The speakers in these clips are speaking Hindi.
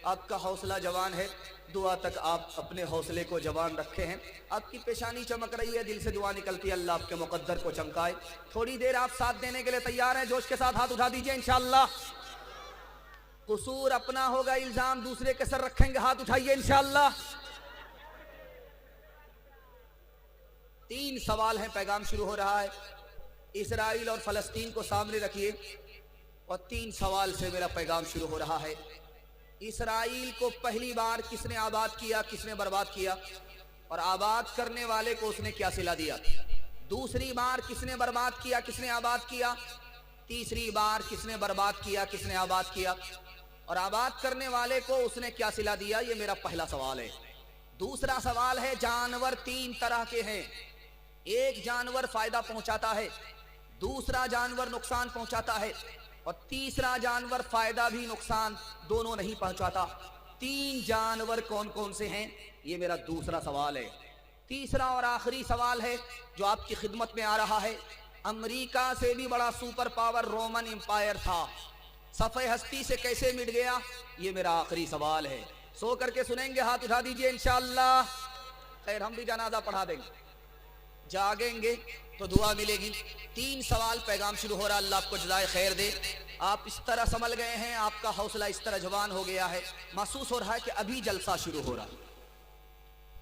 आपका हौसला जवान है, दुआ तक आप अपने हौसले को जवान रखे हैं। आपकी पेशानी चमक रही है, दिल से दुआ निकलती है, अल्लाह आपके मुकद्दर को चमकाए। थोड़ी देर आप साथ देने के लिए तैयार हैं? जोश के साथ हाथ उठा दीजिए इंशाअल्लाह। कसूर अपना होगा, इल्जाम दूसरे के सर रखेंगे, हाथ उठाइए इंशाअल्लाह। 3 सवाल हैं, पैगाम शुरू हो रहा है। इसराइल और फलस्तीन को सामने रखिए और 3 सवाल से मेरा पैगाम शुरू हो रहा है। इसराइल को पहली बार किसने आबाद किया, किसने बर्बाद किया, और आबाद करने वाले को उसने क्या सिला दिया? दूसरी बार किसने बर्बाद किया, किसने आबाद किया? तीसरी बार किसने बर्बाद किया, किसने आबाद किया, और आबाद करने वाले को उसने क्या सिला दिया? ये मेरा पहला सवाल है। दूसरा सवाल है, जानवर 3 तरह के हैं। एक जानवर फायदा पहुंचाता है, दूसरा जानवर नुकसान पहुंचाता है, और तीसरा जानवर फायदा भी नुकसान दोनों नहीं पहुंचाता। 3 जानवर कौन कौन से हैं? ये मेरा दूसरा सवाल है। तीसरा और आखिरी सवाल है जो आपकी खिदमत में आ रहा है। अमेरिका से भी बड़ा सुपर पावर रोमन एम्पायर था, सफ़े हस्ती से कैसे मिट गया? ये मेरा आखिरी सवाल है। सो करके सुनेंगे, हाथ उठा दीजिए इंशाअल्लाह। खैर, हम भी जनाजा पढ़ा देंगे, जागेंगे तो दुआ मिलेगी। 3 सवाल, पैगाम शुरू हो रहा। अल्लाह आपको जज़ाए खैर दे। आप इस तरह संभल गए हैं, आपका हौसला इस तरह जवान हो गया है, महसूस हो रहा है कि अभी जलसा शुरू हो रहा है।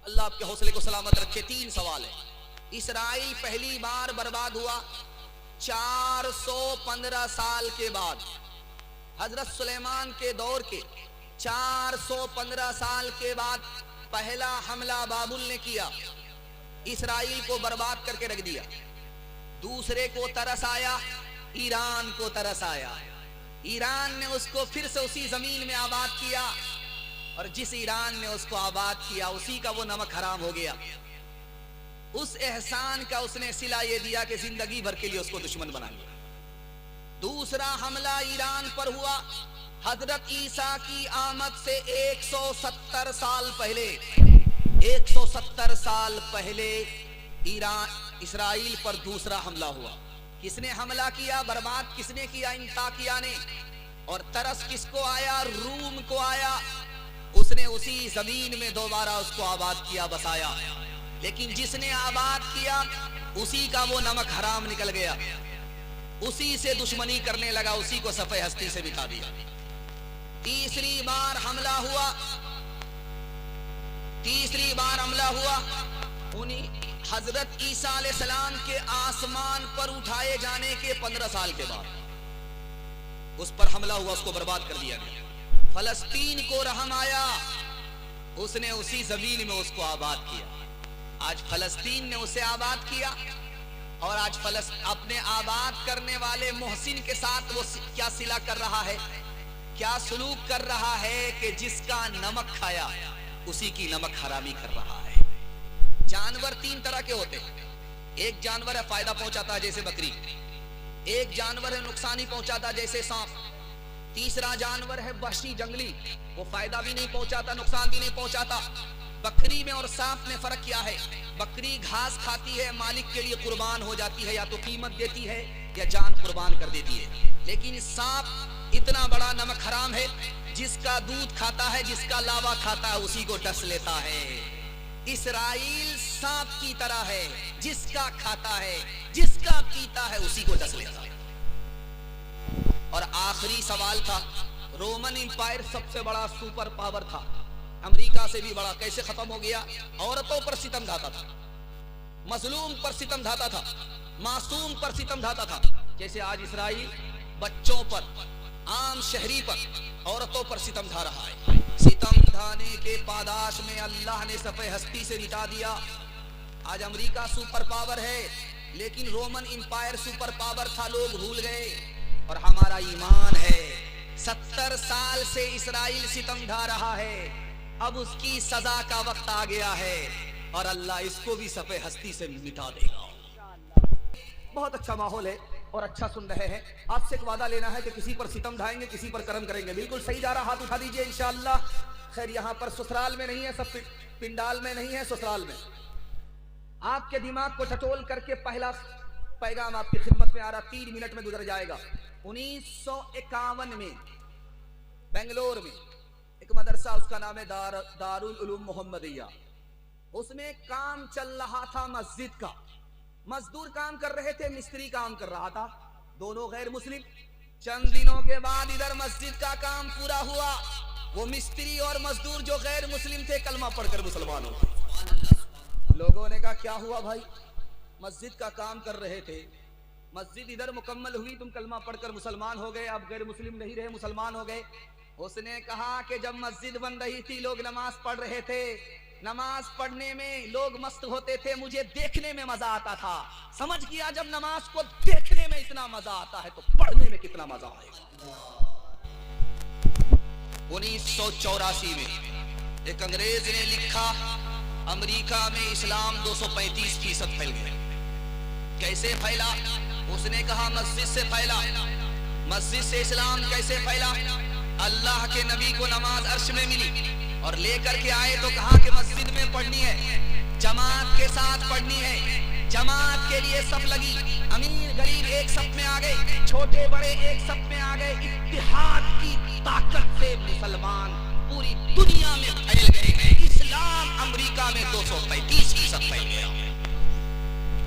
अल्लाह आपके हौसले को सलामत रखे। 3 सवाल है। इसराइल पहली बार बर्बाद हुआ 415 साल के बाद, हजरत सुलेमान के दौर के 415 साल के बाद पहला हमला बाबुल ने किया, इसराइल को बर्बाद करके रख दिया। दूसरे को तरस आया, ईरान को तरस आया, ईरान ने उसको फिर से उसी जमीन में आबाद किया, और जिस ईरान ने उसको आबाद किया उसी का वो नमक हराम हो गया। उस एहसान का उसने सिला ये दिया कि जिंदगी भर के लिए उसको दुश्मन बना लिया। दूसरा हमला ईरान पर हुआ हजरत ईसा की आमद से 170 साल पहले। 170 साल पहले इसराइल पर दूसरा हमला हुआ। किसने हमला किया, बर्बाद किसने किया? इंताकिया ने। और तरस किसको आया? रूम को आया। उसने उसी जमीन में दोबारा उसको आबाद किया, बसाया। लेकिन जिसने आबाद किया उसी का वो नमक हराम निकल गया, उसी से दुश्मनी करने लगा, उसी को सफ़े हस्ती से मिटा दिया। तीसरी बार हमला हुआ उन्हीं हजरत ईसा अलैहिस्सलाम के आसमान पर उठाए जाने के 15 साल के बाद उस पर हमला हुआ, उसको बर्बाद कर दिया गया। फलस्तीन को रहम आया, उसने उसी जमीन में उसको आबाद किया। आज फलस्तीन ने उसे आबाद किया, और आज अपने आबाद करने वाले मोहसिन के साथ वो क्या सिला कर रहा है, क्या सलूक कर रहा है कि जिसका नमक खाया उसी की नमक हरामी कर रहा है। जानवर 3 तरह के होते हैं। एक जानवर है फायदा पहुंचाता है जैसे बकरी, एक जानवर है नुकसानी पहुंचाता जैसे सांप, तीसरा जानवर है वहशी जंगली, वो फायदा भी नहीं पहुंचाता, नुकसान भी नहीं पहुंचाता। बकरी में और सांप में फर्क क्या है? बकरी घास खाती है, मालिक के लिए कुर्बान हो जाती है, या तो कीमत देती है या जान कुर्बान कर देती है। लेकिन सांप इतना बड़ा नमक हराम है, जिसका दूध खाता है, जिसका लावा खाता है, उसी को डस लेता है। इसराइल सांप की तरह है, जिसका खाता है, जिसका पीता है, उसी को डस लेता है। और आखिरी सवाल था, रोमन एम्पायर सबसे बड़ा सुपर पावर था, अमेरिका से भी बड़ा, कैसे खत्म हो गया? औरतों पर सितम ढाता था, मजलूम पर सितम ढाता था, मासूम पर सितम ढाता था। जैसे आज इसराइल बच्चों पर, आम शहरी पर, औरतों पर सितम ढा रहा है। सितम ढाने के पादाश में अल्लाह ने सफ़े हस्ती से मिटा दिया। आज अमेरिका सुपर पावर है, लेकिन रोमन एम्पायर सुपर पावर था, लोग भूल गए। और हमारा ईमान है, 70 साल से इसराइल सितम ढा रहा है, अब उसकी सजा का वक्त आ गया है, और अल्लाह इसको भी सफ़े हस्ती से मिटा देगा। बहुत अच्छा माहौल है और अच्छा सुन रहे हैं। आपसे एक वादा लेना है कि किसी पर सितम ढाएंगे, किसी पर करम करेंगे। बिल्कुल सही जा रहा, हाथ उठा दीजिए इंशाअल्लाह। खैर, यहाँ पर ससुराल में नहीं है, सब पिंडाल में नहीं है, ससुराल में। आपके दिमाग को टटोल करके पहला पैगाम आपकी खिदमत में आ रहा, 3 मिनट में गुजर जाएगा। 1951 में बेंगलोर में एक मदरसा मदरसा, उसका नाम है दारुल उलूम मोहम्मदिया। उसमें काम चल रहा था मस्जिद का। मजदूर काम कर रहे थे, मिस्त्री काम कर रहा था, दोनों गैर मुस्लिम। चंद दिनों के बाद इधर मस्जिद का काम पूरा हुआ। वो मिस्त्री और मजदूर जो गैर मुस्लिम थे कलमा पढ़कर मुसलमान हो गए। लोगों ने कहा क्या हुआ भाई, मस्जिद का काम कर रहे थे, मस्जिद इधर मुकम्मल हुई, तुम कलमा पढ़कर मुसलमान हो गए, अब गैर मुस्लिम नहीं रहे, मुसलमान हो गए। उसने कहा कि जब मस्जिद बन रही थी लोग नमाज पढ़ रहे थे, नमाज पढ़ने में लोग मस्त होते थे, मुझे देखने में मजा आता था। समझ गया जब नमाज को देखने में इतना मजा आता है तो पढ़ने में कितना मजा आएगा। 1984 में एक अंग्रेज ने लिखा, अमेरिका में इस्लाम 235% फैल गया। कैसे फैला? उसने कहा मस्जिद से फैला। मस्जिद से इस्लाम कैसे फैला? अल्लाह के नबी को नमाज अर्श में मिली और लेकर के आए तो कहा कि मस्जिद में पढ़नी है, जमात के साथ पढ़नी है। जमात के लिए सब लगी, अमीर गरीब एक सब में आ गए, छोटे बड़े एक सब में आ गए। इत्तेहाद की ताकत से मुसलमान पूरी दुनिया में फैल गए हैं। इस्लाम अमेरिका में 235% फैल गया।